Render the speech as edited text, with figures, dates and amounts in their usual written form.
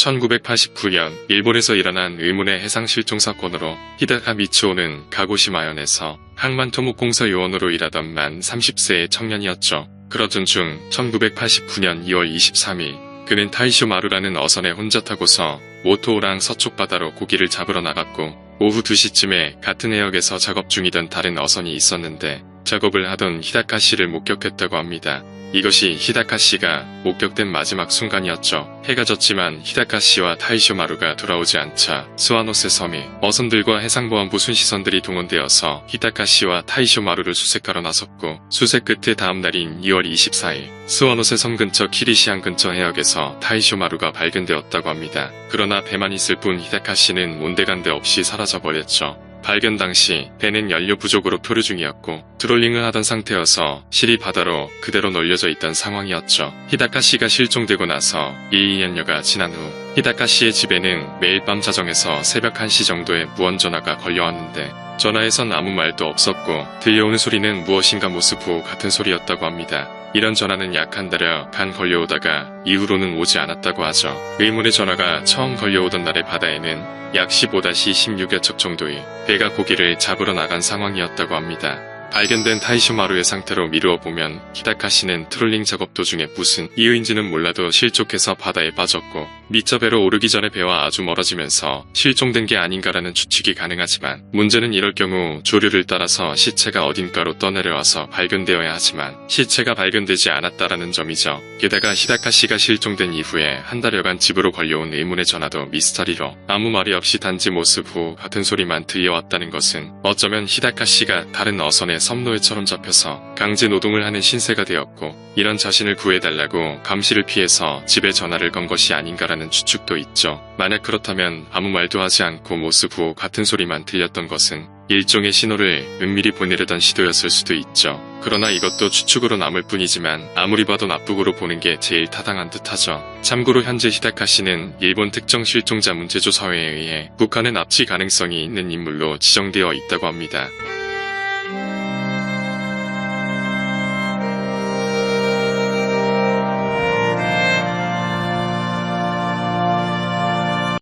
1989년 일본에서 일어난 의문의 해상 실종 사건으로 히다카 미츠오는 가고시마현에서 항만토목공사 요원으로 일하던 만 30세의 청년이었죠. 그러던 중 1989년 2월 23일 그는 타이쇼 마루라는 어선에 혼자 타고서 모토오랑 서쪽 바다로 고기를 잡으러 나갔고 오후 2시쯤에 같은 해역에서 작업 중이던 다른 어선이 있었는데 작업을 하던 히다카 씨를 목격했다고 합니다. 이것이 히다카 씨가 목격된 마지막 순간이었죠. 해가 졌지만 히다카 씨와 타이쇼 마루가 돌아오지 않자 스와노세 섬에 어선들과 해상보안부 순시선들이 동원되어서 히다카 씨와 타이쇼 마루를 수색하러 나섰고 수색 끝에 다음 날인 2월 24일 스와노세 섬 근처 키리시항 근처 해역에서 타이쇼 마루가 발견되었다고 합니다. 그러나 배만 있을 뿐 히다카 씨는 온데간데 없이 사라져버렸죠. 발견 당시 배는 연료 부족으로 표류 중이었고 트롤링을 하던 상태여서 실이 바다로 그대로 널려져 있던 상황이었죠. 히다카 씨가 실종되고 나서 2년여가 지난 후 히다카 씨의 집에는 매일 밤 자정에서 새벽 1시 정도에 무원전화가 걸려왔는데 전화에선 아무 말도 없었고 들려오는 소리는 무엇인가 모스부 같은 소리였다고 합니다. 이런 전화는 약 한 달여간 걸려오다가 이후로는 오지 않았다고 하죠. 의문의 전화가 처음 걸려오던 날의 바다에는 약 15-16여 척 정도의 배가 고기를 잡으러 나간 상황이었다고 합니다. 발견된 타이쇼 마루의 상태로 미루어 보면 히다카 씨는 트롤링 작업 도중에 무슨 이유인지는 몰라도 실족해서 바다에 빠졌고 미처 배로 오르기 전에 배와 아주 멀어지면서 실종된 게 아닌가라는 추측이 가능하지만 문제는 이럴 경우 조류를 따라서 시체가 어딘가로 떠내려와서 발견되어야 하지만 시체가 발견되지 않았다라는 점이죠. 게다가 히다카 씨가 실종된 이후에 한 달여간 집으로 걸려온 의문의 전화도 미스터리로 아무 말이 없이 단지 모습 후 같은 소리만 들려왔다는 것은 어쩌면 히다카 씨가 다른 어선의 섬노예처럼 잡혀서 강제 노동을 하는 신세가 되었고 이런 자신을 구해달라고 감시를 피해서 집에 전화를 건 것이 아닌가라는 추측도 있죠. 만약 그렇다면 아무 말도 하지 않고 모습 후 같은 소리만 들렸던 것은 일종의 신호를 은밀히 보내려던 시도였을 수도 있죠. 그러나 이것도 추측으로 남을 뿐이지만 아무리 봐도 납북으로 보는 게 제일 타당한 듯하죠. 참고로 현재 히다카 씨는 일본 특정 실종자 문제조사회에 의해 북한의 납치 가능성이 있는 인물로 지정되어 있다고 합니다.